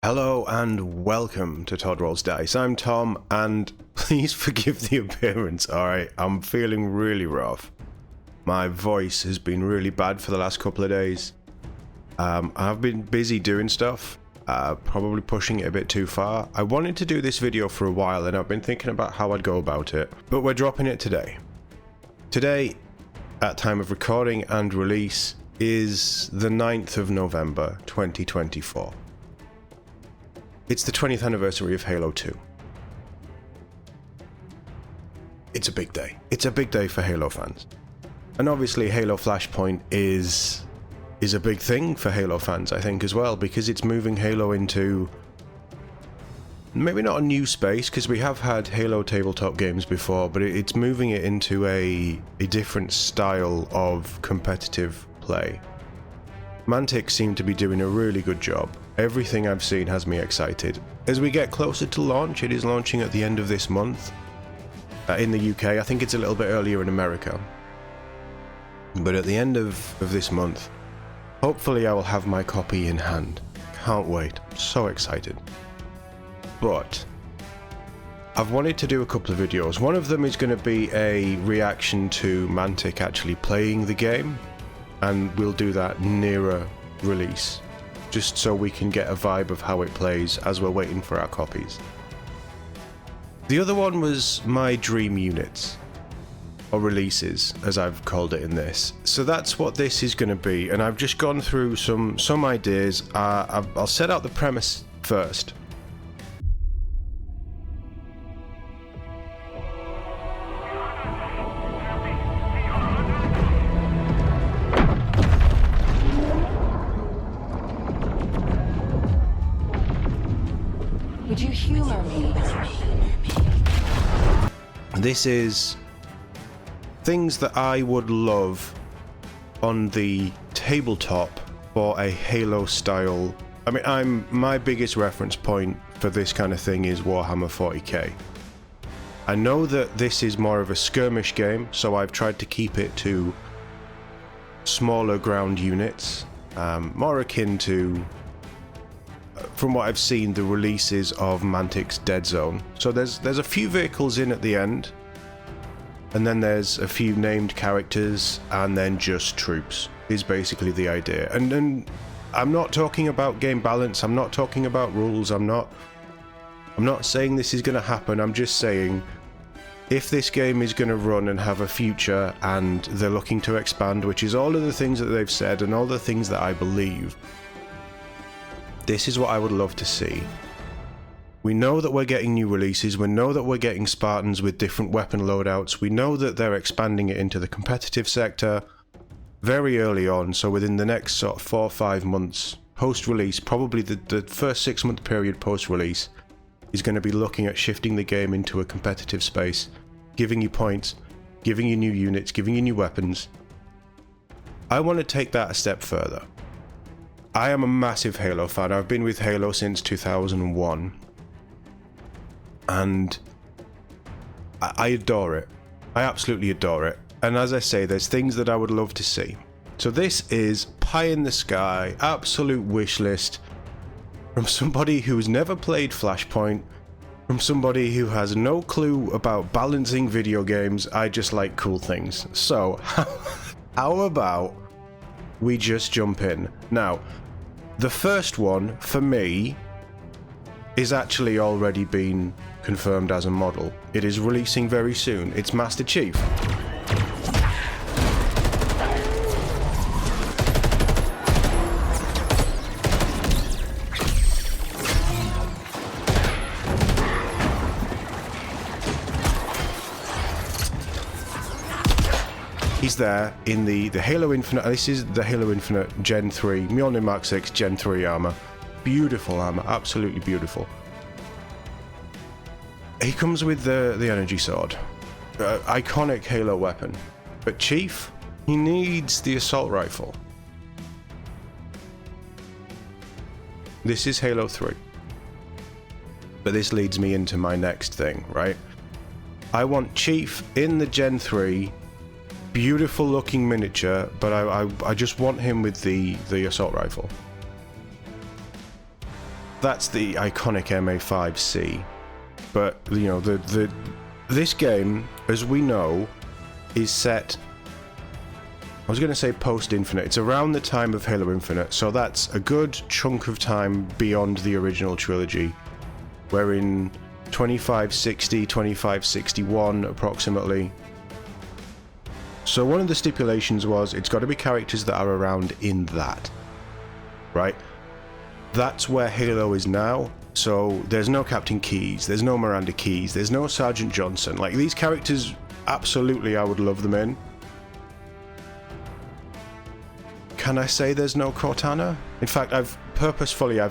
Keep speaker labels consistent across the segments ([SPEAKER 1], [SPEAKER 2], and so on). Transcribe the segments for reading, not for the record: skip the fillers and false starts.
[SPEAKER 1] Hello and welcome to Todd Rolls Dice. I'm Tom, and please forgive the appearance, alright? I'm feeling really rough. My voice has been really bad for the last couple of days. I've been busy doing stuff, probably pushing it a bit too far. I wanted to do this video for a while and I've been thinking about how I'd go about it, but we're dropping it today. Today, at time of recording and release, is the 9th of November 2024. It's the 20th anniversary of Halo 2. It's a big day. It's a big day for Halo fans. And obviously Halo Flashpoint is a big thing for Halo fans, I think, as well, because it's moving Halo into maybe not a new space, because we have had Halo tabletop games before, but it's moving it into a different style of competitive play. Mantic seem to be doing a really good job. Everything I've seen has me excited. As we get closer to launch, it is launching at the end of this month. In the UK, I think it's a little bit earlier in America. But at the end of this month, hopefully I will have my copy in hand. Can't wait. I'm so excited. But I've wanted to do a couple of videos. One of them is going to be a reaction to Mantic actually playing the game, and we'll do that nearer release, just so we can get a vibe of how it plays as we're waiting for our copies. The other one was my dream units, or releases, as I've called it in this. So that's what this is going to be, and I've just gone through some ideas. I'll set out the premise first.
[SPEAKER 2] Would you humor me?
[SPEAKER 1] This is things that I would love on the tabletop for a Halo style. I mean, my biggest reference point for this kind of thing is Warhammer 40k. I know that this is more of a skirmish game, so I've tried to keep it to smaller ground units, more akin to, from what I've seen, the releases of Mantic's Deadzone. So there's a few vehicles in at the end, and then there's a few named characters, and then just troops is basically the idea. And then I'm not talking about game balance, I'm not talking about rules, I'm not saying this is going to happen. I'm just saying, if this game is going to run and have a future, and they're looking to expand, which is all of the things that they've said and all the things that I believe, this is what I would love to see. We know that we're getting new releases, we know that we're getting Spartans with different weapon loadouts, we know that they're expanding it into the competitive sector very early on, so within the next sort of 4 or 5 months post-release, probably the first 6-month period post-release, is going to be looking at shifting the game into a competitive space, giving you points, giving you new units, giving you new weapons. I want to take that a step further. I am a massive Halo fan. I've been with Halo since 2001. And I adore it. I absolutely adore it. And as I say, there's things that I would love to see. So this is pie in the sky, absolute wish list from somebody who's never played Flashpoint, from somebody who has no clue about balancing video games. I just like cool things. So how about we just jump in? Now, the first one, for me, is actually already been confirmed as a model. It is releasing very soon. It's Master Chief. He's there in the Halo Infinite. This is the Halo Infinite Gen 3, Mjolnir Mark 6 Gen 3 armor. Beautiful armor, absolutely beautiful. He comes with the energy sword. Iconic Halo weapon. But Chief, he needs the assault rifle. This is Halo 3. But this leads me into my next thing, right? I want Chief in the Gen 3, beautiful looking miniature, but I just want him with the assault rifle. that's the iconic MA5C. But you know, this game, as we know, is set, I was going to say post-Infinite. It's around the time of Halo Infinite, so that's a good chunk of time beyond the original trilogy. We're in 2560, 2561 approximately. So one of the stipulations was it's got to be characters that are around in that, right? That's where Halo is now. So there's no Captain Keyes, there's no Miranda Keyes, there's no Sergeant Johnson. Like, these characters, absolutely I would love them in. Can I say there's no Cortana? In fact, I've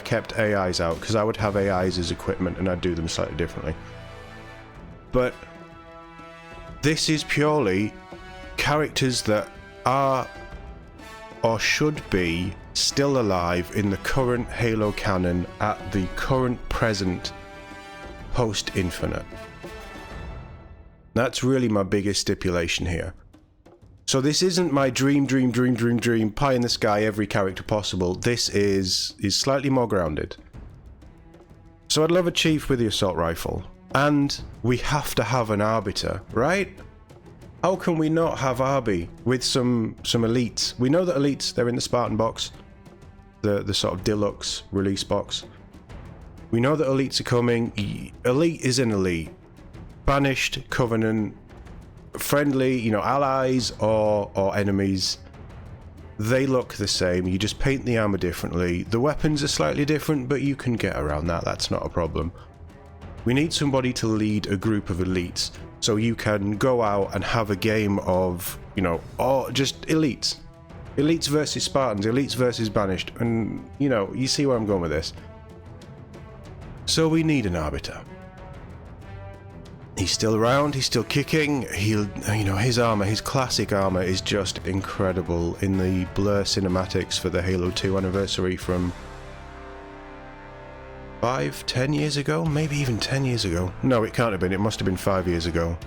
[SPEAKER 1] kept AIs out, because I would have AIs as equipment and I'd do them slightly differently. But this is purely characters that are or should be still alive in the current Halo canon at the current present post-Infinite. That's really my biggest stipulation here. So this isn't my dream, pie in the sky, every character possible. This is slightly more grounded. So I'd love a Chief with the assault rifle. And we have to have an Arbiter, right? How can we not have Arby with some elites? We know that elites, they're in the Spartan box. The sort of deluxe release box. We know that elites are coming. Elite is an elite. Banished, Covenant, friendly, you know, allies or enemies, they look the same. You just paint the armor differently. The weapons are slightly different, but you can get around that. That's not a problem. We need somebody to lead a group of elites, so you can go out and have a game of, you know, or just elites. Elites versus Spartans, elites versus Banished, and, you know, you see where I'm going with this. So we need an Arbiter. He's still around, he's still kicking, you know, his armor, his classic armor is just incredible in the Blur cinematics for the Halo 2 anniversary from 5-10 years ago? Maybe even 10 years ago. No, it can't have been, it must have been 5 years ago.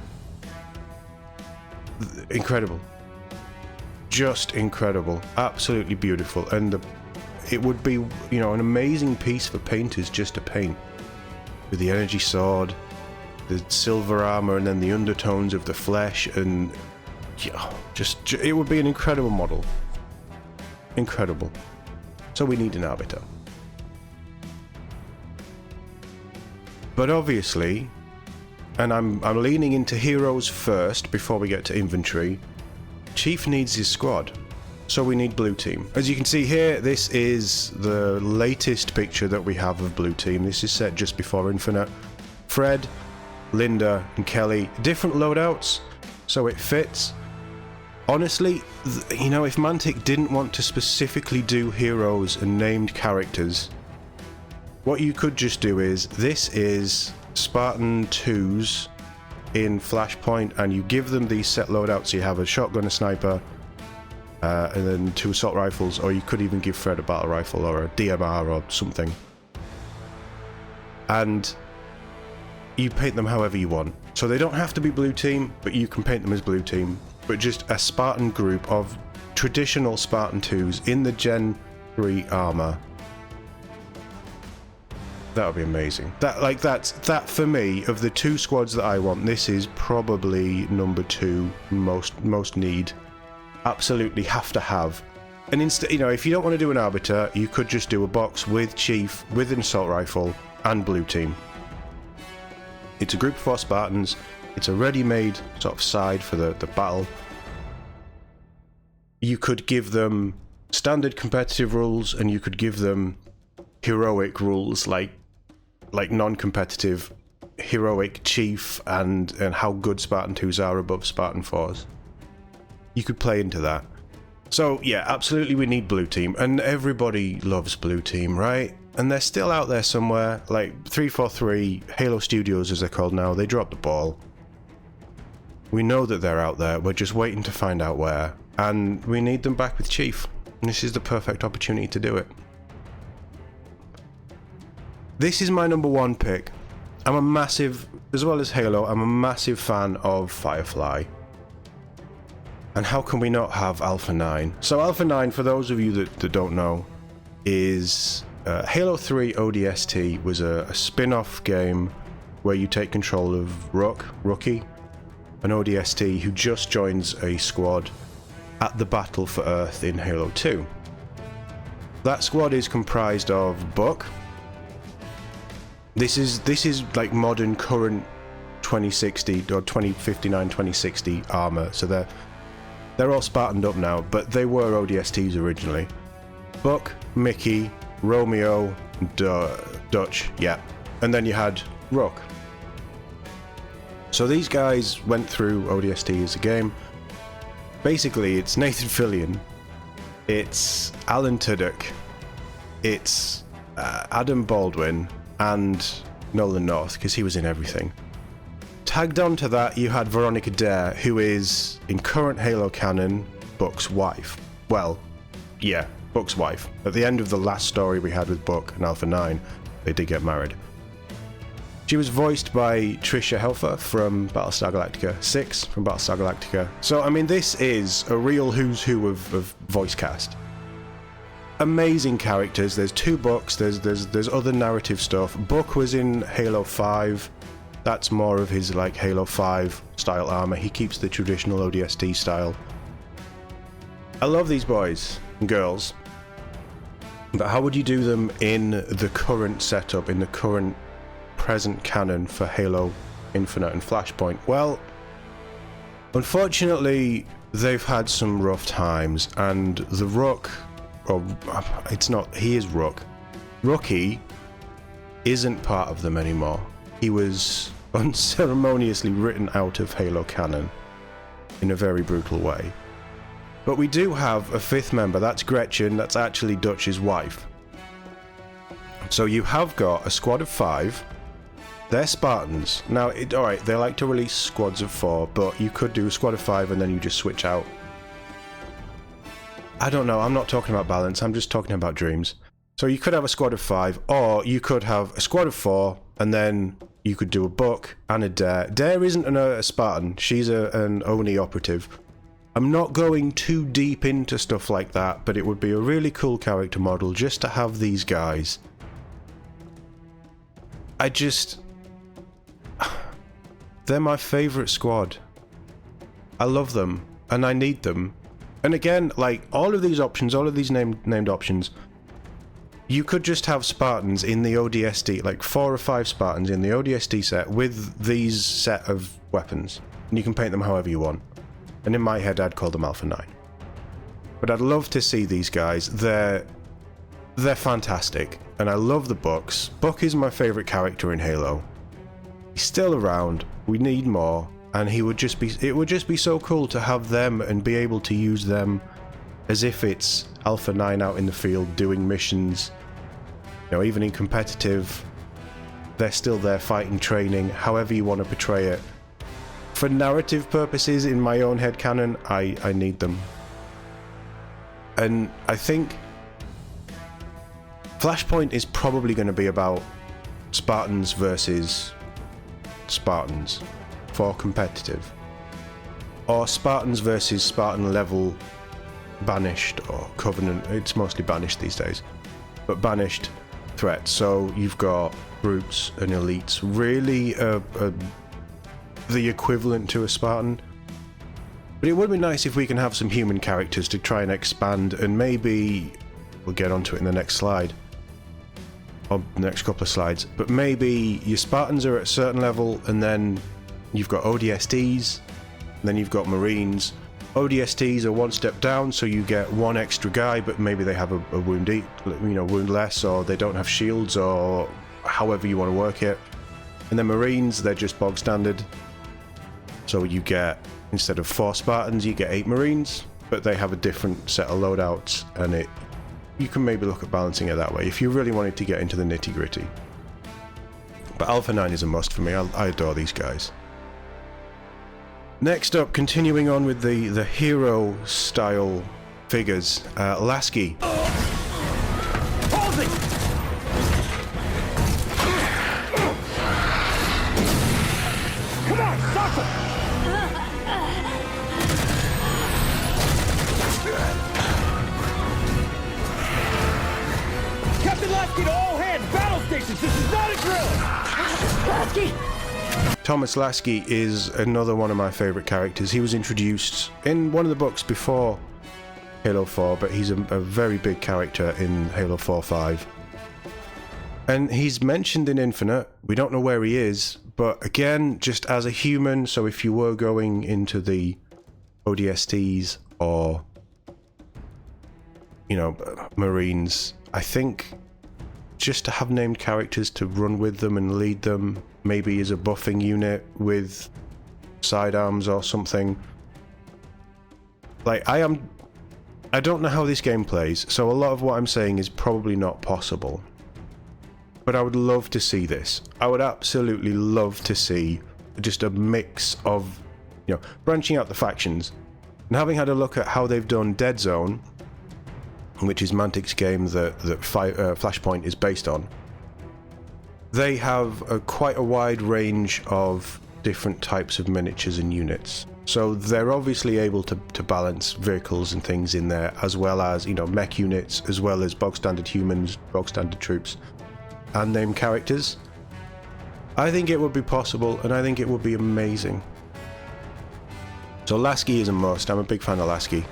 [SPEAKER 1] Incredible. Just incredible. Absolutely beautiful. And it would be, you know, an amazing piece for painters just to paint. With the energy sword, the silver armor, and then the undertones of the flesh, and yeah, just it would be an incredible model. Incredible. So we need an Arbiter. But obviously, and I'm leaning into heroes first before we get to inventory, Chief needs his squad. So we need Blue Team. As you can see here, this is the latest picture that we have of Blue Team. This is set just before Infinite. Fred, Linda, and Kelly. Different loadouts, so it fits. Honestly, you know, if Mantic didn't want to specifically do heroes and named characters, what you could just do is, this is Spartan 2s in Flashpoint, and you give them these set loadouts. So you have a shotgun, a sniper, and then 2 assault rifles, or you could even give Fred a battle rifle or a DMR or something. And you paint them however you want. So they don't have to be Blue Team, but you can paint them as Blue Team. But just a Spartan group of traditional Spartan 2s in the Gen 3 armor. That would be amazing. That for me, of the 2 squads that I want, this is probably number 2 most need. Absolutely have to have. And instead, you know, if you don't want to do an Arbiter, you could just do a box with Chief, with an assault rifle, and Blue Team. It's a group of 4 Spartans. It's a ready-made sort of side for the battle. You could give them standard competitive rules, and you could give them heroic rules, like non-competitive heroic Chief and how good Spartan 2s are above Spartan 4s. You could play into that. So yeah, absolutely we need Blue Team, and everybody loves Blue Team, right? And they're still out there somewhere. Like 343 Halo Studios, as they're called now, they dropped the ball. We know that they're out there, we're just waiting to find out where, and we need them back with Chief, and this is the perfect opportunity to do it. This is my number 1 pick. I'm a massive, as well as Halo, I'm a massive fan of Firefly. And how can we not have Alpha 9? So Alpha 9, for those of you that don't know, is Halo 3 ODST was a spin-off game where you take control of Rookie, an ODST who just joins a squad at the Battle for Earth in Halo 2. That squad is comprised of Buck. This is like modern, current 2060 or 2060 armor, so they're all Spartaned up now, but they were ODSTs originally. Buck, Mickey, Romeo, Dutch, yeah, and then you had Rook. So these guys went through ODST as a game. Basically, it's Nathan Fillion, it's Alan Tudyk, it's Adam Baldwin, and Nolan North, because he was in everything. Tagged on to that, you had Veronica Dare, who is, in current Halo canon, Buck's wife. Well, yeah, Buck's wife. At the end of the last story we had with Buck and Alpha 9, they did get married. She was voiced by Tricia Helfer from Battlestar Galactica 6, from Battlestar Galactica. So, I mean, this is a real who's who of voice cast. Amazing characters. There's 2 Bucks, there's other narrative stuff. Buck was in Halo 5. That's more of his like Halo 5 style armor. He keeps the traditional ODST style. I love these boys and girls. But how would you do them in the current setup, in the current present canon for Halo Infinite and Flashpoint? Well, unfortunately, they've had some rough times, and the Rook, or it's not, he is Rook. Rookie isn't part of them anymore. He was unceremoniously written out of Halo canon in a very brutal way. But we do have a 5th member, that's Gretchen, that's actually Dutch's wife. So you have got a squad of 5. They're Spartans. Now, alright, they like to release squads of 4, but you could do a squad of 5 and then you just switch out. I don't know, I'm not talking about balance, I'm just talking about dreams. So you could have a squad of 5, or you could have a squad of 4, and then you could do a Buck and a Dare. Dare isn't a Spartan, she's an Oni operative. I'm not going too deep into stuff like that, but it would be a really cool character model just to have these guys. They're my favourite squad. I love them, and I need them. And again, like, all of these options, all of these named options, you could just have Spartans in the ODST, like 4 or 5 Spartans in the ODST set with these set of weapons. And you can paint them however you want. And in my head, I'd call them Alpha 9. But I'd love to see these guys. They're fantastic. And I love the Bucks. Buck is my favourite character in Halo. He's still around. We need more. And it would just be so cool to have them and be able to use them as if it's Alpha 9 out in the field doing missions. You know, even in competitive, they're still there fighting, training, however you want to portray it. For narrative purposes, in my own headcanon, I need them. And I think Flashpoint is probably going to be about Spartans versus Spartans for competitive. Or Spartans versus Spartan level Banished or Covenant. It's mostly Banished these days. But Banished threats. So you've got groups and elites. Really the equivalent to a Spartan. But it would be nice if we can have some human characters to try and expand, and maybe we'll get onto it in the next slide, or the next couple of slides, but maybe your Spartans are at a certain level, and then you've got ODSTs, and then you've got Marines. ODSTs are one step down, so you get one extra guy, but maybe they have a wound less, or they don't have shields, or however you want to work it. And then Marines, they're just bog standard. So you get, instead of 4 Spartans, you get 8 Marines, but they have a different set of loadouts, and you can maybe look at balancing it that way if you really wanted to get into the nitty-gritty. But Alpha 9 is a must for me. I adore these guys. Next up, continuing on with the hero style figures, Lasky.
[SPEAKER 3] Hold it! Come on, stop him! Captain Lasky,
[SPEAKER 1] Thomas Lasky is another one of my favourite characters. He was introduced in one of the books before Halo 4, but he's a very big character in Halo 4-5. And he's mentioned in Infinite. We don't know where he is, but again, just as a human, so if you were going into the ODSTs or, you know, Marines, I think just to have named characters to run with them and lead them, maybe as a buffing unit with sidearms or something. Like, I don't know how this game plays, so a lot of what I'm saying is probably not possible. But I would love to see this. I would absolutely love to see just a mix of, you know, branching out the factions. And having had a look at how they've done Deadzone, which is Mantic Games that Flashpoint is based on, they have quite a wide range of different types of miniatures and units. So they're obviously able to balance vehicles and things in there, as well as, you know, mech units, as well as bog standard humans, bog standard troops, and named characters. I think it would be possible, and I think it would be amazing. So Lasky is a must. I'm a big fan of Lasky.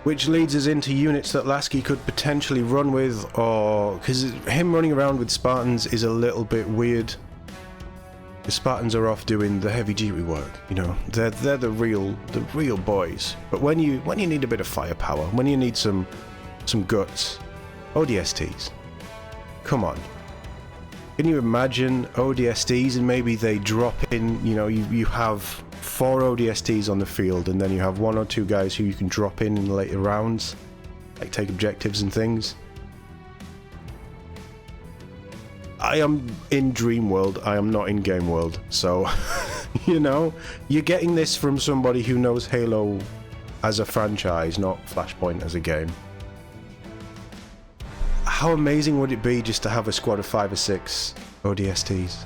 [SPEAKER 1] Which leads us into units that Lasky could potentially run with, or because him running around with Spartans is a little bit weird. The Spartans are off doing the heavy duty work, you know. They're the real boys. But when you need a bit of firepower, when you need some guts, ODSTs. Come on. Can you imagine ODSTs and maybe they drop in, you know, you have 4 ODSTs on the field and then you have 1 or 2 guys who you can drop in later rounds, like take objectives and things. I am in Dream World, I am not in Game World, so, you know, you're getting this from somebody who knows Halo as a franchise, not Flashpoint as a game. How amazing would it be just to have a squad of 5 or 6 ODSTs?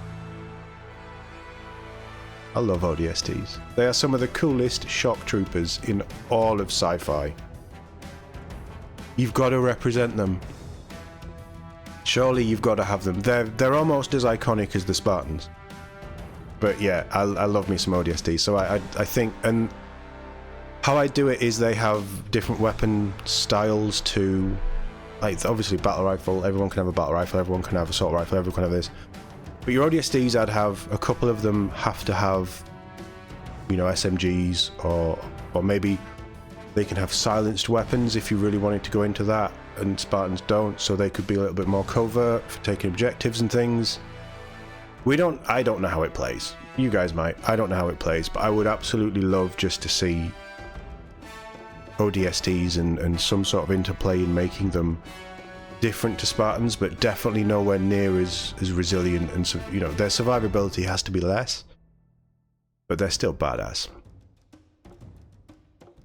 [SPEAKER 1] I love ODSTs. They are some of the coolest shock troopers in all of sci-fi. You've got to represent them. Surely you've got to have them. They're almost as iconic as the Spartans. But yeah, I love me some ODSTs. So I think, and how I do it is they have different weapon styles to, like, obviously battle rifle, everyone can have a battle rifle, everyone can have assault rifle, everyone can have this. But your ODSTs, I'd have a couple of them have to have, you know, SMGs, or maybe they can have silenced weapons if you really wanted to go into that, and Spartans don't, so they could be a little bit more covert for taking objectives and things. I don't know how it plays. You guys might. I don't know how it plays, but I would absolutely love just to see ODSTs and some sort of interplay in making them different to Spartans, but definitely nowhere near as resilient, and so, you know, their survivability has to be less, but they're still badass.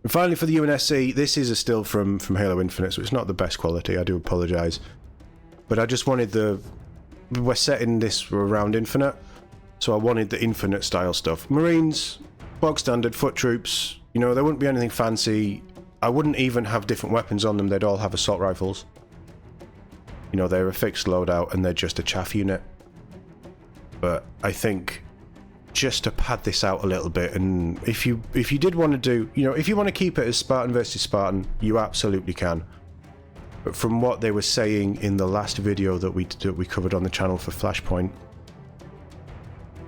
[SPEAKER 1] And finally, for the UNSC, this is a still from Halo Infinite, so it's not the best quality, I do apologise, but I just wanted we're setting this around Infinite, so I wanted the Infinite style stuff. Marines, bog standard, foot troops, you know, there wouldn't be anything fancy. I wouldn't even have different weapons on them, they'd all have assault rifles. You know, they're a fixed loadout and they're just a chaff unit. But I think just to pad this out a little bit, and if you did want to do, you know, if you want to keep it as Spartan versus Spartan, you absolutely can. But from what they were saying in the last video that we covered on the channel for Flashpoint,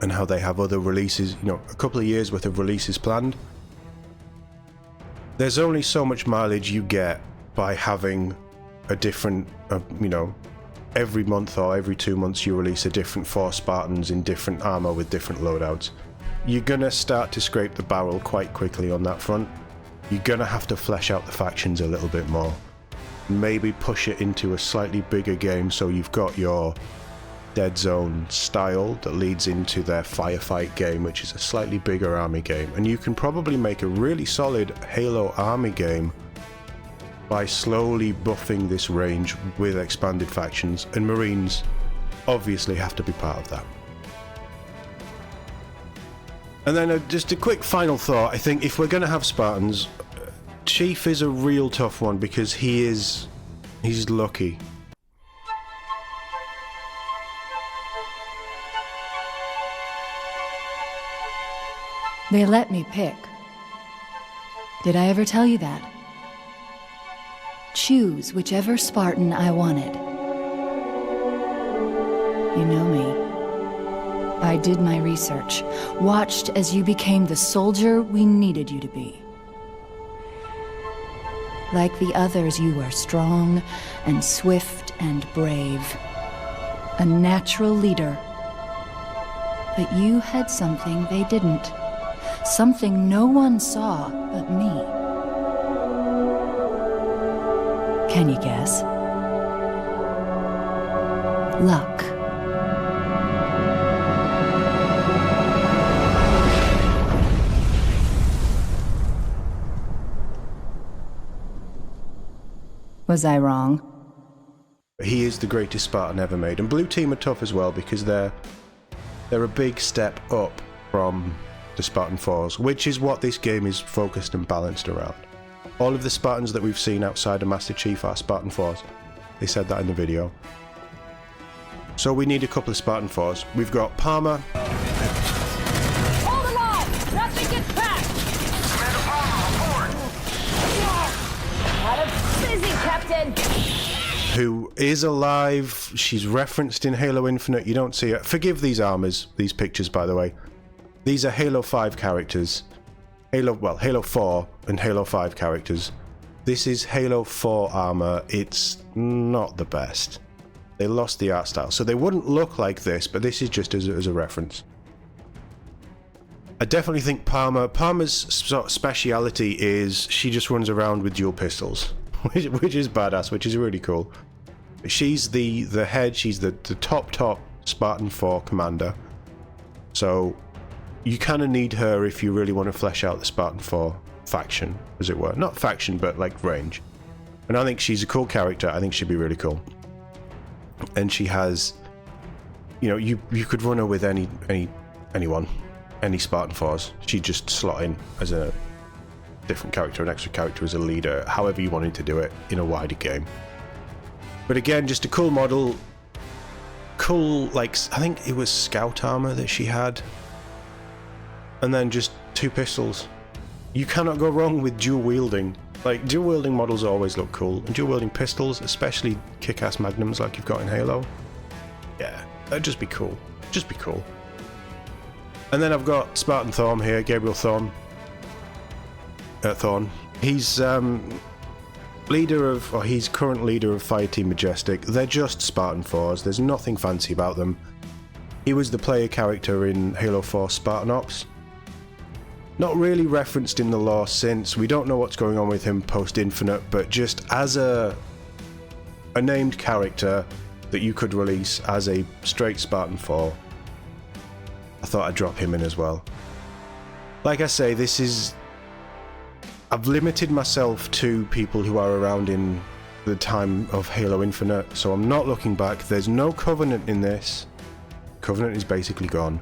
[SPEAKER 1] and how they have other releases, you know, a couple of years worth of releases planned, there's only so much mileage you get by having a different, you know, every month or every 2 months you release a different 4 Spartans in different armor with different loadouts. You're gonna start to scrape the barrel quite quickly on that front. You're gonna have to flesh out the factions a little bit more. Maybe push it into a slightly bigger game, so you've got your Deadzone style that leads into their firefight game, which is a slightly bigger army game, and you can probably make a really solid Halo army game by slowly buffing this range with expanded factions, and Marines obviously have to be part of that. And then just a quick final thought, I think if we're going to have Spartans, Chief is a real tough one because he's lucky.
[SPEAKER 4] They let me pick. Did I ever tell you that? Choose whichever Spartan I wanted. You know me. I did my research, watched as you became the soldier we needed you to be. Like the others, you were strong and swift and brave. A natural leader. But you had something they didn't. Something no one saw but me. Can you guess? Luck. Was I wrong?
[SPEAKER 1] He is the greatest Spartan ever made, and Blue Team are tough as well because they're a big step up from the Spartan 4s, which is what this game is focused and balanced around. All of the Spartans that we've seen outside of Master Chief are Spartan 4s. They said that in the video. So we need a couple of Spartan 4s. We've got Palmer.
[SPEAKER 5] Hold them on! Nothing gets past!
[SPEAKER 3] Commander Palmer,
[SPEAKER 5] Not a busy, Captain!
[SPEAKER 1] Who is alive. She's referenced in Halo Infinite. You don't see her. Forgive these armors, these pictures, by the way. These are Halo 5 characters. Halo 4 and Halo 5 characters. This is Halo 4 armor. It's not the best. They lost the art style, so they wouldn't look like this, but this is just as a reference. I definitely think Palmer's sort of speciality is she just runs around with dual pistols, which is badass, which is really cool. She's the head, she's the top Spartan 4 commander. So you kind of need her if you really want to flesh out the Spartan 4 faction, as it were. Not faction, but like range. And I think she's a cool character. I think she'd be really cool. And she has, you know, you could run her with anyone, any Spartan 4s. She'd just slot in as a different character, an extra character as a leader, however you wanted to do it in a wider game. But again, just a cool model. Cool, like, I think it was scout armor that she had. And then just 2 pistols. You cannot go wrong with dual wielding. Like, dual wielding models always look cool. And dual wielding pistols, especially kick-ass magnums like you've got in Halo. Yeah, that'd just be cool. Just be cool. And then I've got Spartan Thorn here, Gabriel Thorn. Thorn. He's he's current leader of Fireteam Majestic. They're just Spartan 4s. There's nothing fancy about them. He was the player character in Halo 4 Spartan Ops. Not really referenced in the lore since. We don't know what's going on with him post-Infinite, but just as a named character that you could release as a straight Spartan 4, I thought I'd drop him in as well. Like I say, I've limited myself to people who are around in the time of Halo Infinite, so I'm not looking back. There's no Covenant in this. Covenant is basically gone.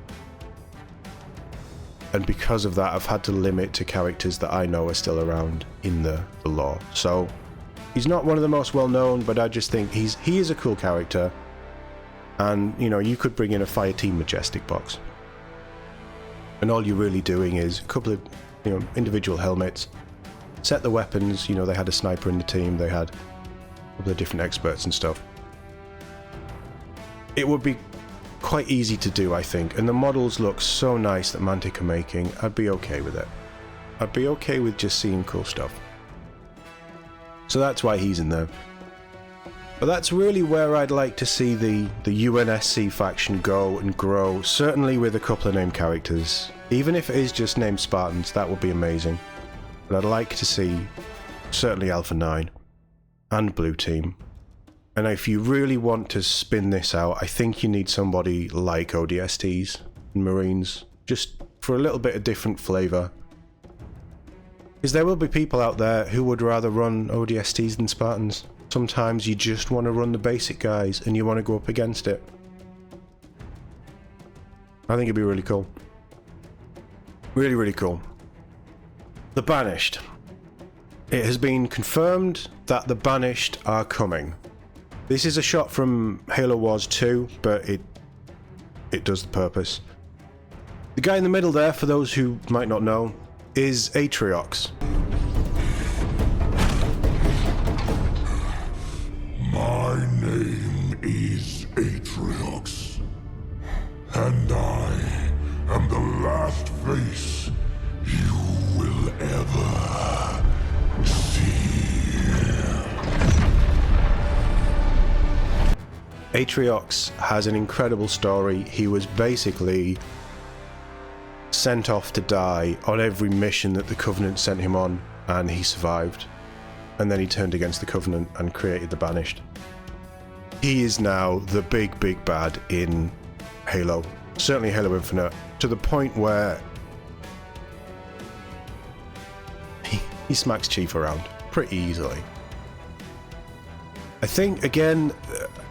[SPEAKER 1] And because of that, I've had to limit to characters that I know are still around in the lore. So he's not one of the most well-known, but I just think he is a cool character. And, you know, you could bring in a Fireteam Majestic box. And all you're really doing is a couple of, you know, individual helmets, set the weapons. You know, they had a sniper in the team, they had a couple of different experts and stuff. It would be quite easy to do, I think, and the models look so nice that Mantic are making. I'd be okay with it. I'd be okay with just seeing cool stuff. So that's why he's in there. But that's really where I'd like to see the UNSC faction go and grow, certainly with a couple of named characters. Even if it is just named Spartans, that would be amazing. But I'd like to see certainly Alpha 9 and Blue Team. And if you really want to spin this out, I think you need somebody like ODSTs and Marines, just for a little bit of different flavour. Because there will be people out there who would rather run ODSTs than Spartans. Sometimes you just want to run the basic guys and you want to go up against it. I think it'd be really cool. Really, really cool. The Banished. It has been confirmed that the Banished are coming. This is a shot from Halo Wars 2, but it does the purpose. The guy in the middle there, for those who might not know, is Atriox.
[SPEAKER 6] My name is Atriox, and I am the last face you will ever see.
[SPEAKER 1] Atriox has an incredible story. He was basically sent off to die on every mission that the Covenant sent him on, and he survived. And then he turned against the Covenant and created the Banished. He is now the big bad in Halo. Certainly Halo Infinite, to the point where he smacks Chief around pretty easily. I think, again,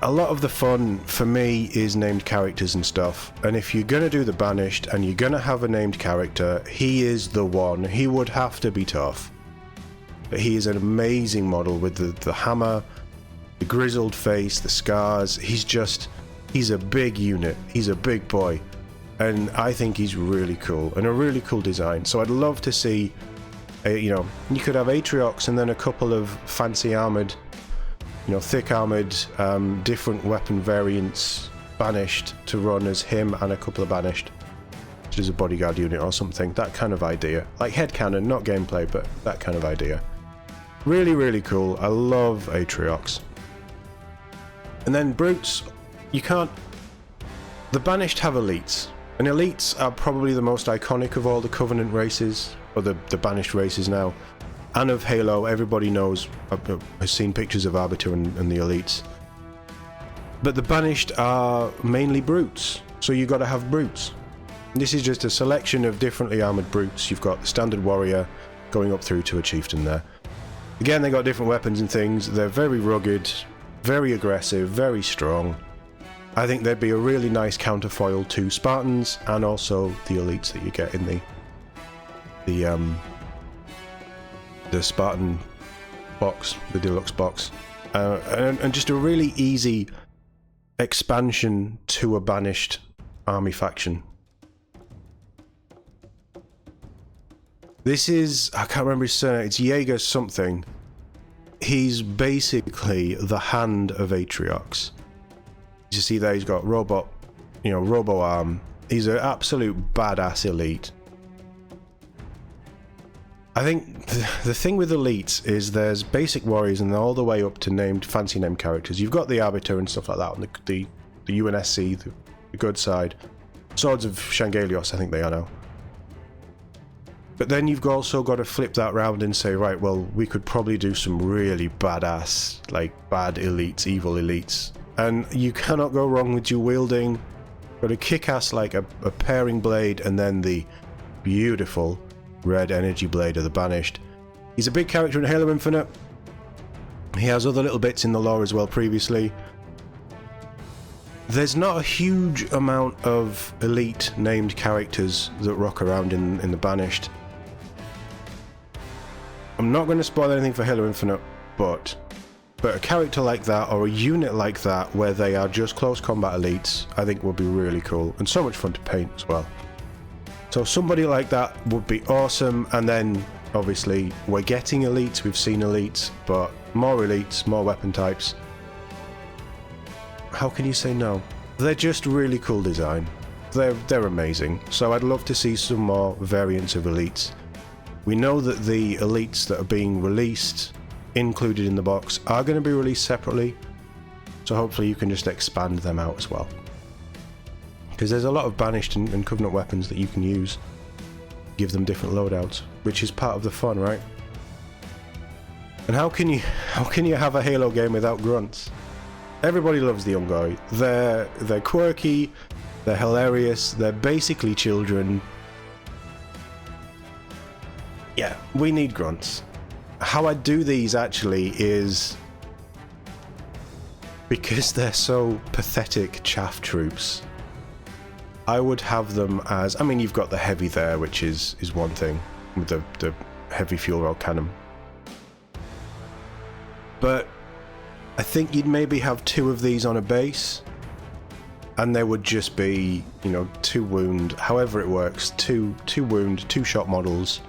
[SPEAKER 1] a lot of the fun for me is named characters and stuff, and if you're going to do the Banished and you're going to have a named character, he is the one. He would have to be tough. But he is an amazing model with the hammer, the grizzled face, the scars. He's a big unit. He's a big boy. And I think he's really cool, and a really cool design. So I'd love to see, you could have Atriox and then a couple of fancy armoured, thick armoured, different weapon variants Banished to run as him and a couple of Banished, which is a bodyguard unit or something. That kind of idea. Like headcanon, not gameplay, but that kind of idea. Really, really cool. I love Atriox. And then Brutes, the Banished have elites. And elites are probably the most iconic of all the Covenant races, or the Banished races now. And of Halo, everybody knows, has seen pictures of Arbiter and the elites. But the Banished are mainly Brutes, so you've got to have Brutes. This is just a selection of differently armoured Brutes. You've got the standard warrior going up through to a chieftain there. Again, they got different weapons and things. They're very rugged, very aggressive, very strong. I think they'd be a really nice counterfoil to Spartans and also the elites that you get in the Spartan box, the deluxe box, and just a really easy expansion to a Banished army faction. This is, I can't remember his surname, it's Jaeger something. He's basically the hand of Atriox. You see there, he's got robot, robo arm. He's an absolute badass elite. I think the thing with elites is there's basic warriors and they're all the way up to fancy named characters. You've got the Arbiter and stuff like that on the UNSC, the good side. Swords of Shangelios, I think they are now. But then you've also got to flip that round and say, right, well, we could probably do some really badass, like bad elites, evil elites. And you cannot go wrong with dual wielding. Got a kick-ass like a pairing blade, and then the beautiful red energy blade of the Banished. He's a big character in Halo Infinite. He has other little bits in the lore as well previously. There's not a huge amount of elite named characters that rock around in the Banished. I'm not going to spoil anything for Halo Infinite, but a character like that, or a unit like that, where they are just close combat elites, I think would be really cool, and so much fun to paint as well. So somebody like that would be awesome, and then, obviously, we're getting elites, we've seen elites, but more elites, more weapon types. How can you say no? They're just really cool design. They're amazing, so I'd love to see some more variants of elites. We know that the elites that are being released, included in the box, are going to be released separately, so hopefully you can just expand them out as well. Because there's a lot of Banished and Covenant weapons that you can use, give them different loadouts, which is part of the fun, right? And how can you have a Halo game without grunts? Everybody loves the Ungoi. They're quirky, they're hilarious, they're basically children. Yeah, we need grunts. How I do these actually is because they're so pathetic chaff troops. I would have them as, I mean, you've got the heavy there, which is one thing with the heavy fuel rod cannon. But I think you'd maybe have two of these on a base, and there would just be, you know, 2 wound, however it works, two wound, 2-shot models,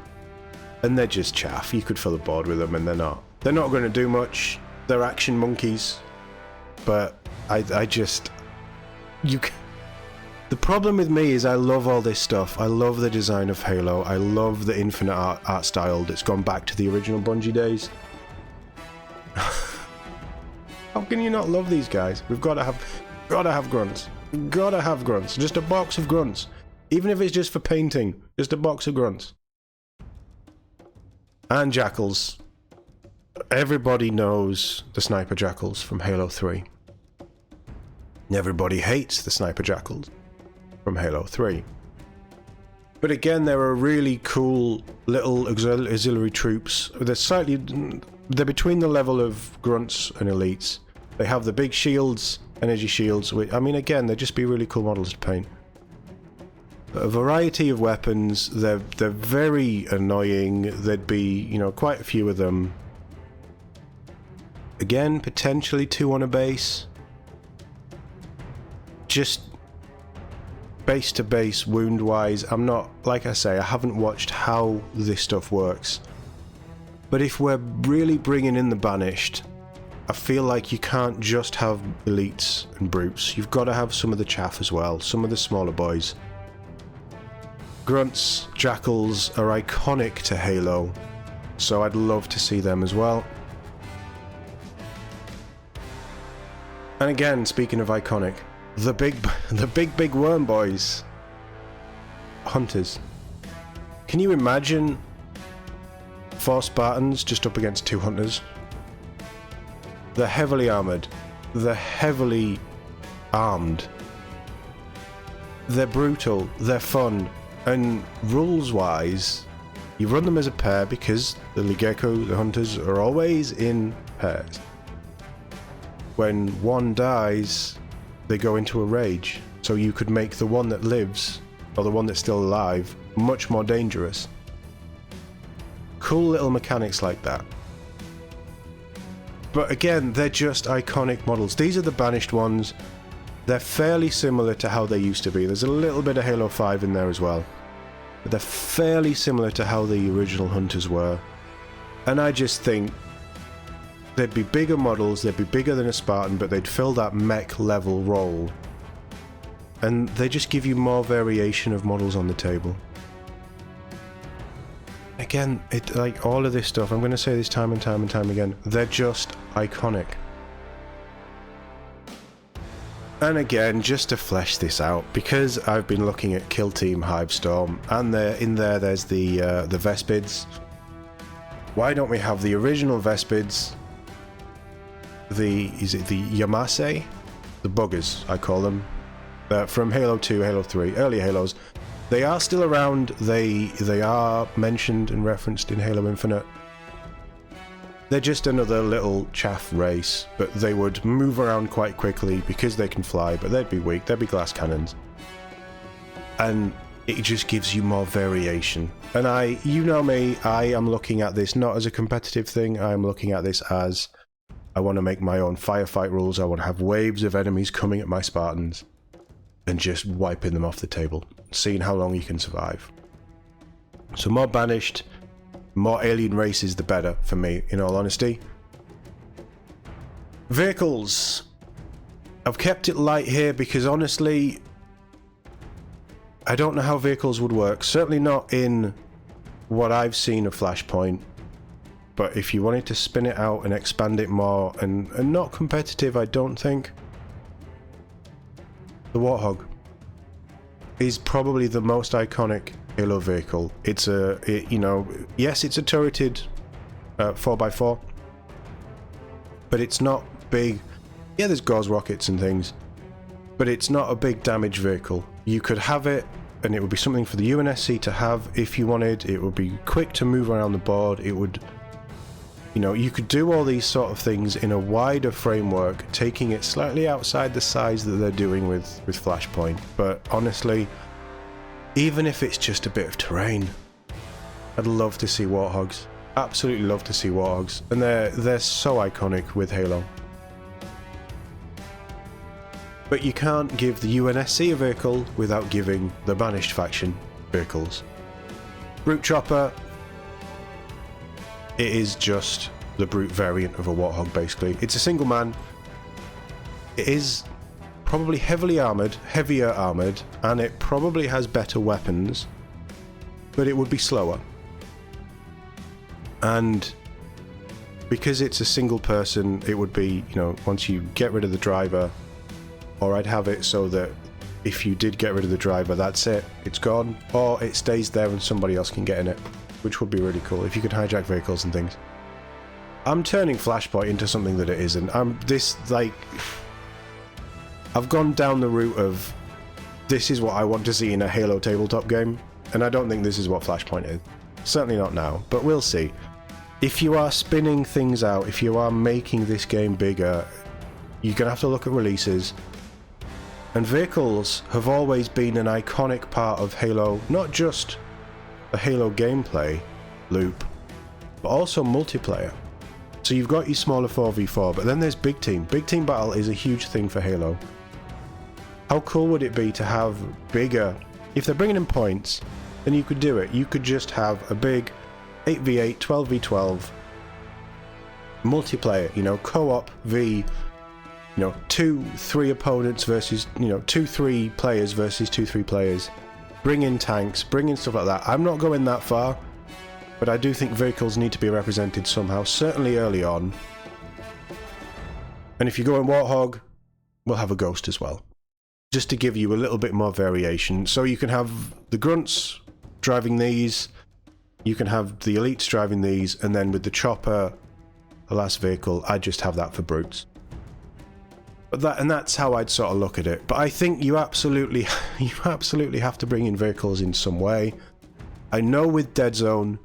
[SPEAKER 1] and they're just chaff. You could fill a board with them, and they're not going to do much. They're action monkeys, but I just, the problem with me is I love all this stuff. I love the design of Halo. I love the Infinite art style that's gone back to the original Bungie days. How can you not love these guys? We've got to have grunts. Gotta have grunts. Just a box of grunts. Even if it's just for painting, just a box of grunts. And jackals. Everybody knows the sniper jackals from Halo 3. Everybody hates the sniper jackals from Halo 3. But again, there are really cool little auxiliary troops. They're between the level of grunts and elites. They have the big shields, energy shields. I mean, again, they'd just be really cool models to paint. A variety of weapons. They're very annoying. There'd be, you know, quite a few of them. Again, potentially 2 on a base. Just base to base, wound wise, I'm not, like I say, I haven't watched how this stuff works. But if we're really bringing in the Banished, I feel like you can't just have elites and brutes. You've got to have some of the chaff as well, some of the smaller boys. Grunts, jackals are iconic to Halo, so I'd love to see them as well. And again, speaking of iconic, the big worm boys. Hunters. Can you imagine 4 Spartans just up against 2 hunters? They're heavily armored. They're heavily armed. They're brutal. They're fun. And rules-wise, you run them as a pair because the Ligeko, the hunters, are always in pairs. When one dies, they go into a rage. So you could make the one that lives, or the one that's still alive, much more dangerous. Cool little mechanics like that. But again, they're just iconic models. These are the Banished ones. They're fairly similar to how they used to be. There's a little bit of Halo 5 in there as well. But they're fairly similar to how the original Hunters were. And I just think they'd be bigger models, they'd be bigger than a Spartan, but they'd fill that mech level role. And they just give you more variation of models on the table. Again, like all of this stuff, I'm going to say this time and time and time again, they're just iconic. And again, just to flesh this out, because I've been looking at Kill Team Hivestorm, and there's the Vespids. Why don't we have the original Vespids? Is it the Yamase? The buggers, I call them. From Halo 2, Halo 3, early Halos. They are still around, they are mentioned and referenced in Halo Infinite. They're just another little chaff race, but they would move around quite quickly because they can fly, but they'd be weak, they'd be glass cannons. And it just gives you more variation. And you know me, I am looking at this not as a competitive thing, I am looking at this as I want to make my own firefight rules, I want to have waves of enemies coming at my Spartans and just wiping them off the table, seeing how long you can survive. So more Banished, more alien races, the better for me, in all honesty. Vehicles. I've kept it light here because honestly, I don't know how vehicles would work. Certainly not in what I've seen of Flashpoint. But if you wanted to spin it out and expand it more, and not competitive, I don't think. The Warthog is probably the most iconic Halo vehicle. It's yes, it's a turreted 4x4, but it's not big. Yeah, there's gauze rockets and things, but it's not a big damage vehicle. You could have it, and it would be something for the UNSC to have if you wanted. It would be quick to move around the board. It would, you could do all these sort of things in a wider framework, taking it slightly outside the size that they're doing with Flashpoint. But honestly, even if it's just a bit of terrain, I'd love to see Warthogs. Absolutely love to see Warthogs. And they're so iconic with Halo. But you can't give the UNSC a vehicle without giving the Banished faction vehicles. Brute Chopper, it is just the brute variant of a Warthog, basically. It's a single man. It is probably heavier armoured, and it probably has better weapons, but it would be slower. And because it's a single person, it would be, you know, once you get rid of the driver, or I'd have it so that if you did get rid of the driver, that's it, it's gone, or it stays there and somebody else can get in it, which would be really cool if you could hijack vehicles and things. I'm turning Flashpoint into something that it isn't. I've gone down the route of this is what I want to see in a Halo tabletop game, and I don't think this is what Flashpoint is. Certainly not now, but we'll see. If you are spinning things out, if you are making this game bigger, you're going to have to look at releases. And vehicles have always been an iconic part of Halo, not just the Halo gameplay loop, but also multiplayer. So you've got your smaller 4v4, but then there's big team. Big team battle is a huge thing for Halo. How cool would it be to have bigger... If they're bringing in points, then you could do it. You could just have a big 8v8, 12v12 multiplayer, you know, co-op v, you know, 2-3 opponents versus, you know, 2-3 players versus 2-3 players. Bring in tanks, bring in stuff like that. I'm not going that far, but I do think vehicles need to be represented somehow, certainly early on. And if you go in Warthog, we'll have a Ghost as well, just to give you a little bit more variation. So you can have the Grunts driving these, you can have the Elites driving these, and then with the Chopper, the last vehicle, I just have that for Brutes. But that's how I'd sort of look at it. But I think you absolutely have to bring in vehicles in some way. I know with Deadzone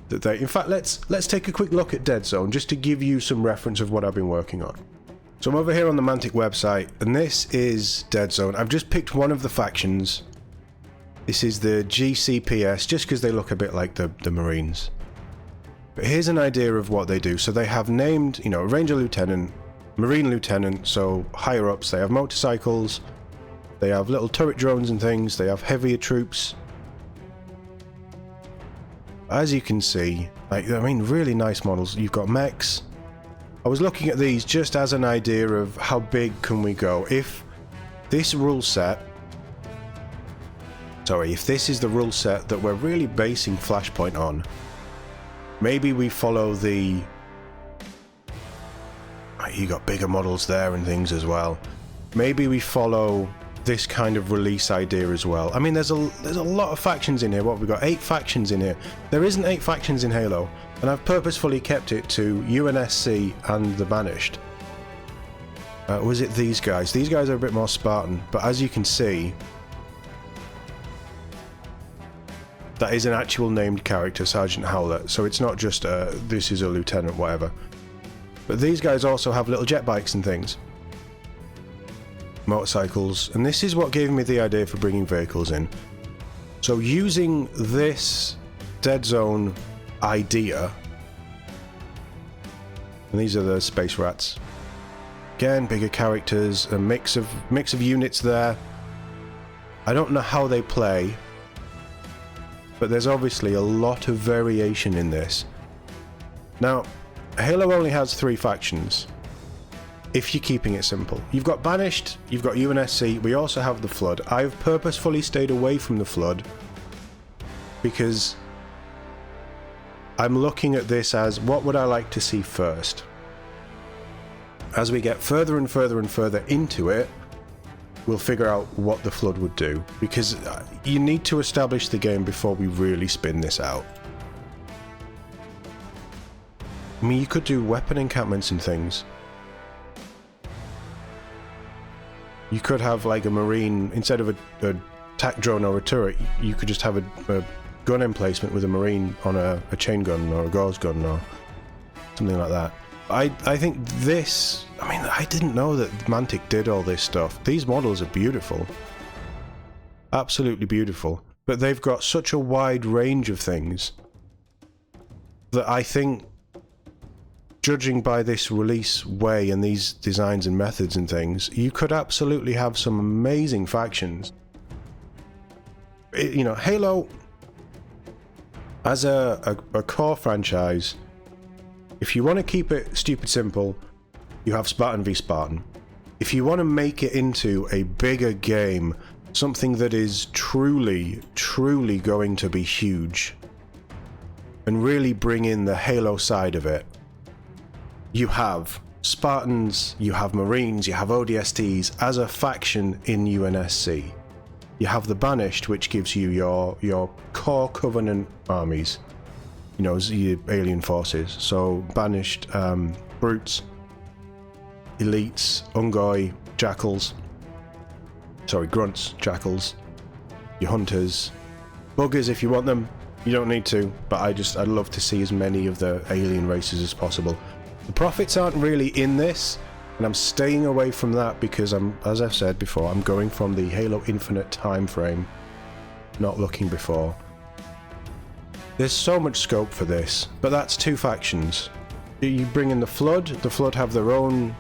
[SPEAKER 1] that they... In fact, let's take a quick look at Deadzone just to give you some reference of what I've been working on. So I'm over here on the Mantic website, and this is Deadzone. I've just picked one of the factions. This is the GCPS, just because they look a bit like the Marines. But here's an idea of what they do. So they have named, you know, Ranger Lieutenant, Marine Lieutenant, so higher ups. They have motorcycles, they have little turret drones and things, they have heavier troops. As you can see, like, I mean, really nice models. You've got mechs. I was looking at these just as an idea of how big can we go. If this rule set... Sorry, if this is the rule set that we're really basing Flashpoint on, maybe we follow the... You got bigger models there and things as well. Maybe we follow this kind of release idea as well. I mean, there's a lot of factions in here. What, we've got 8 factions in here. There isn't 8 factions in Halo, and I've purposefully kept it to UNSC and the Banished. Was it these guys? These guys are a bit more Spartan, but as you can see, that is an actual named character, Sergeant Howlett, so it's not just this is a lieutenant, whatever. But these guys also have little jet bikes and things. Motorcycles, and this is what gave me the idea for bringing vehicles in. So using this Deadzone idea, and these are the space rats. Again, bigger characters, a mix of units there. I don't know how they play, but there's obviously a lot of variation in this. Now, Halo only has 3 factions, if you're keeping it simple. You've got Banished, you've got UNSC, we also have the Flood. I've purposefully stayed away from the Flood because I'm looking at this as what would I like to see first. As we get further and further and further into it, we'll figure out what the Flood would do, because you need to establish the game before we really spin this out. I mean, you could do weapon encampments and things. You could have like a Marine, instead of a tac drone or a turret, you could just have a gun emplacement with a Marine on a chain gun or a gauze gun or something like that. I think this... I mean, I didn't know that Mantic did all this stuff. These models are beautiful. Absolutely beautiful. But they've got such a wide range of things that I think judging by this release way and these designs and methods and things, you could absolutely have some amazing factions. You know, Halo, as a core franchise, if you want to keep it stupid simple, you have Spartan v Spartan. If you want to make it into a bigger game, something that is truly, truly going to be huge, and really bring in the Halo side of it, you have Spartans, you have Marines, you have ODSTs as a faction in UNSC. You have the Banished, which gives you your core Covenant armies, you know, your alien forces. So Banished, Brutes, Elites, Ungoi, Jackals, sorry, Grunts, Jackals, your Hunters, Buggers if you want them. You don't need to, but I'd love to see as many of the alien races as possible. The Prophets aren't really in this, and I'm staying away from that because as I've said before, I'm going from the Halo Infinite time frame, not looking before. There's so much scope for this, but that's two factions. You bring in the Flood have their own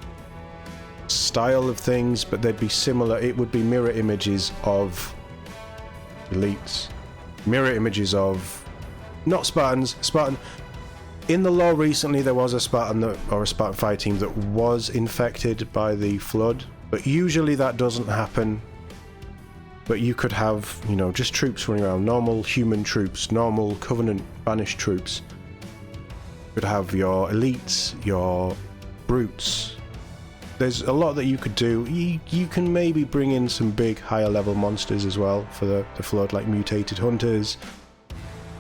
[SPEAKER 1] style of things, but they'd be similar. It would be mirror images of Elites, mirror images of not Spartans. In the lore recently, there was a Spartan or a Spartan fire team that was infected by the Flood, but usually that doesn't happen. But you could have, you know, just troops running around, normal human troops, normal Covenant Banished troops. You could have your Elites, your Brutes. There's a lot that you could do. You can maybe bring in some big higher level monsters as well for the Flood, like mutated Hunters,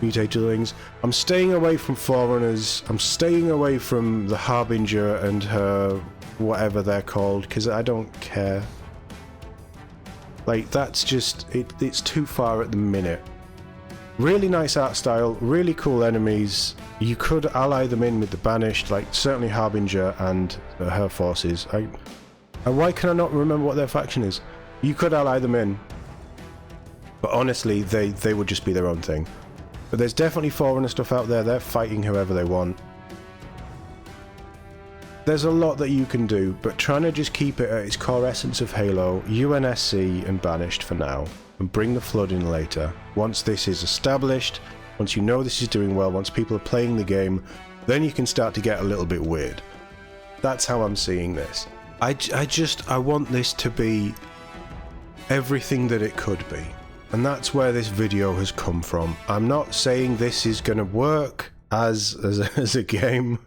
[SPEAKER 1] mutated Lings. I'm staying away from Forerunners. I'm staying away from the Harbinger and her whatever they're called, because I don't care. Like, that's just, it's too far at the minute. Really nice art style, really cool enemies. You could ally them in with the Banished, like certainly Harbinger and her forces. And why can I not remember what their faction is? You could ally them in, but honestly, they would just be their own thing. But there's definitely Forerunner stuff out there. They're fighting whoever they want. There's a lot that you can do, but trying to just keep it at its core essence of Halo, UNSC and Banished for now, and bring the Flood in later. Once this is established, once you know this is doing well, once people are playing the game, then you can start to get a little bit weird. That's how I'm seeing this. I want this to be everything that it could be. And that's where this video has come from. I'm not saying this is going to work as a game.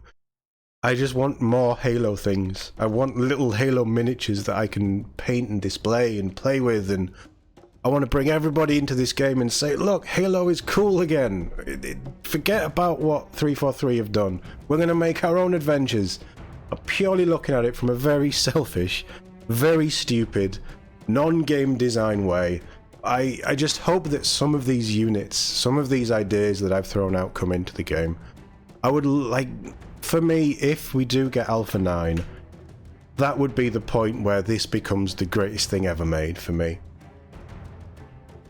[SPEAKER 1] I just want more Halo things. I want little Halo miniatures that I can paint and display and play with, and I want to bring everybody into this game and say, look, Halo is cool again. Forget about what 343 have done. We're going to make our own adventures. I'm purely looking at it from a very selfish, very stupid, non-game design way. I just hope that some of these units, some of these ideas that I've thrown out come into the game. I would like, for me, if we do get Alpha 9, that would be the point where this becomes the greatest thing ever made for me.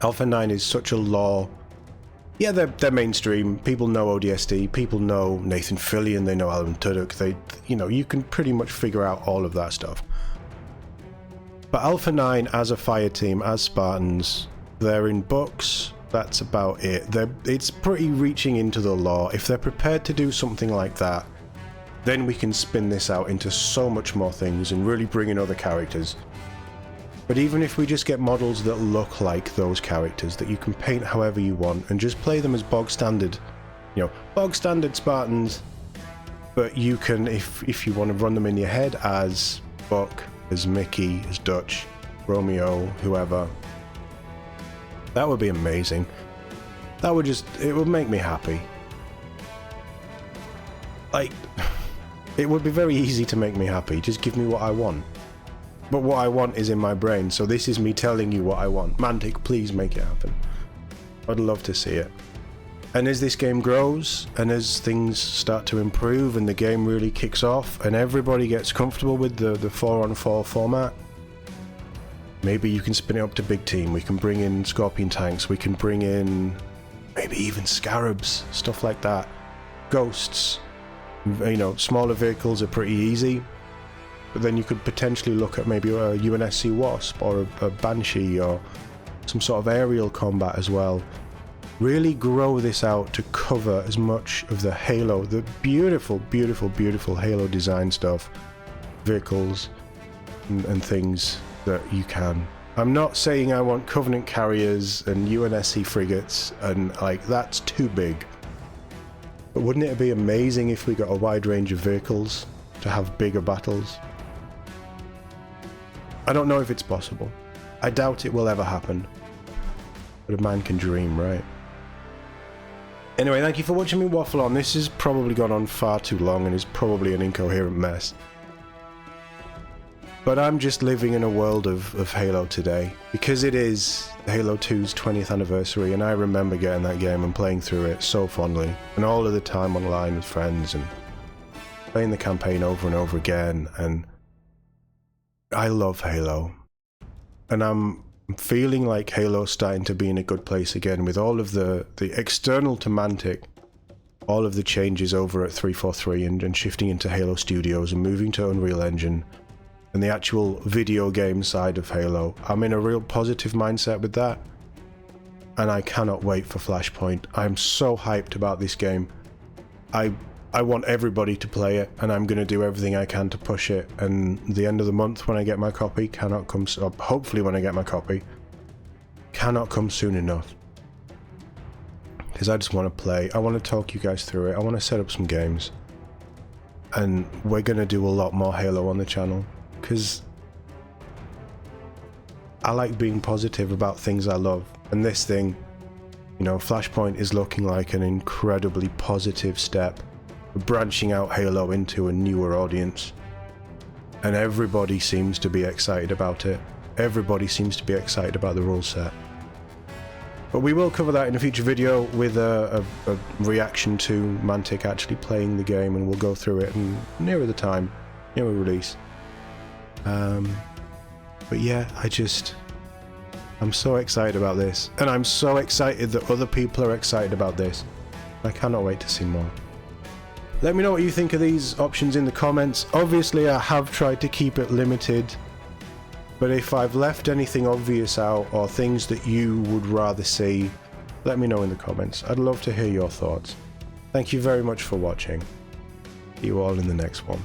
[SPEAKER 1] Alpha 9 is such a lore. Yeah, they're mainstream. People know ODST, people know Nathan Fillion, they know Alan Tudyk. You know, you can pretty much figure out all of that stuff. But Alpha 9 as a fire team, as Spartans, they're in books. That's about it. It's pretty reaching into the lore. If they're prepared to do something like that, then we can spin this out into so much more things and really bring in other characters. But even if we just get models that look like those characters, that you can paint however you want and just play them as bog standard, you know, bog standard Spartans, but you can, if you want to run them in your head as Buck, as Mickey, as Dutch, Romeo, whoever, that would be amazing. That would just, it would make me happy. Like, it would be very easy to make me happy. Just give me what I want. But what I want is in my brain, so this is me telling you what I want. Mantic, please make it happen. I'd love to see it. And as this game grows, and as things start to improve, and the game really kicks off, and everybody gets comfortable with the 4-on-4 format, maybe you can spin it up to big team. We can bring in Scorpion tanks, we can bring in maybe even Scarabs, stuff like that. Ghosts. You know, smaller vehicles are pretty easy, but then you could potentially look at maybe a UNSC Wasp or a Banshee or some sort of aerial combat as well. Really grow this out to cover as much of the Halo, the beautiful, beautiful, beautiful Halo design stuff, vehicles and things that you can. I'm not saying I want Covenant carriers and UNSC frigates, and like, that's too big. But wouldn't it be amazing if we got a wide range of vehicles to have bigger battles? I don't know if it's possible. I doubt it will ever happen. But a man can dream, right? Anyway, thank you for watching me waffle on. This has probably gone on far too long and is probably an incoherent mess. But I'm just living in a world of Halo today, because it is Halo 2's 20th anniversary, and I remember getting that game and playing through it so fondly, and all of the time online with friends, and playing the campaign over and over again, and I love Halo. And I'm feeling like Halo's starting to be in a good place again, with all of the external to Mantic, all of the changes over at 343 and shifting into Halo Studios and moving to Unreal Engine, and the actual video game side of Halo. I'm in a real positive mindset with that, and I cannot wait for Flashpoint. I'm so hyped about this game. I want everybody to play it, and I'm going to do everything I can to push it, and the end of the month when I get my copy cannot come, hopefully when I get my copy, cannot come soon enough. Because I just want to play, I want to talk you guys through it, I want to set up some games, and we're going to do a lot more Halo on the channel. Because I like being positive about things I love, and this thing, you know, Flashpoint is looking like an incredibly positive step, branching out Halo into a newer audience, and everybody seems to be excited about it. Everybody seems to be excited about the rule set. But we will cover that in a future video with a reaction to Mantic actually playing the game, and we'll go through it and nearer the time, nearer release. But yeah, I'm so excited about this, and I'm so excited that other people are excited about this. I cannot wait to see more. Let me know what you think of these options in the comments. Obviously, I have tried to keep it limited, but if I've left anything obvious out or things that you would rather see, let me know in the comments. I'd love to hear your thoughts. Thank you very much for watching. See you all in the next one.